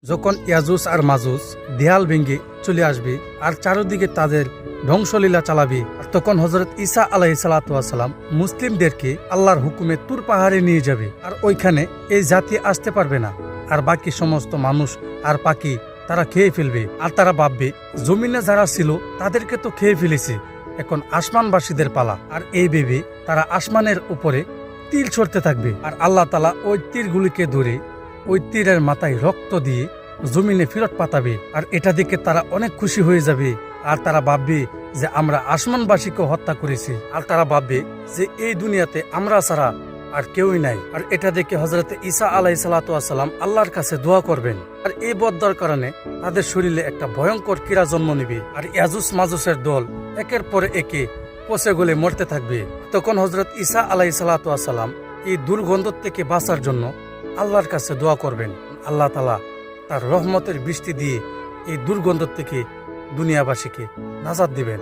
যখন ইয়াজুস আর মাজুস দেয়াল ভেঙে চলে আসবে আর চারিদিকে তাদের ধ্বংসলীলা চালাবে, আর তখন হযরত ঈসা আলাইহিসসালাম মুসলিমদেরকে আল্লাহর হুকুমে তুর পাহাড়ে নিয়ে যাবে, আর ওইখানে এই জাতি আসতে পারবে না, আর বাকি সমস্ত মানুষ আর পাখি তারা খেয়ে ফেলবে। আর তারা ভাববে জমিনে যারা ছিল তাদেরকে তো খেয়ে ফেলেছে, এখন আসমানবাসীদের পালা। আর এই ভেবে তারা আসমানের উপরে তীর ছড়তে থাকবে, আর আল্লাহ তাআলা ওই তীরগুলিকে ধরে ওই তীরের মাথায় রক্ত দিয়ে জমিনে ফেরত পাঠাবে। আর এটা দেখে তারা অনেক খুশি হয়ে যাবে, আর তারা ভাববে যে আমরা আসমানবাসীকে হত্যা করেছি, আর তারা ভাববে যে এই দুনিয়াতে আমরা ছাড়া আর কেউই নাই। আর এটা দেখে হযরত ঈসা আলাইহিসসালাম আল্লাহর কাছে দোয়া করবেন, আর এই বদ্দার কারণে তাদের শরীরে একটা ভয়ঙ্কর কীড়া জন্ম নেবে, আর ইয়াজুস মাজুসের দল একের পরে একে পচে গলে মরতে থাকবে। তখন হযরত ঈসা আলাইহিসসালাম এই দুর্গন্ধ থেকে বাঁচার জন্য আল্লাহর কাছে দোয়া করবেন। আল্লাহ তাআলা তার রহমতের বৃষ্টি দিয়ে এই দুর্গন্ধ থেকে দুনিয়াবাসীকে নাজাত দিবেন।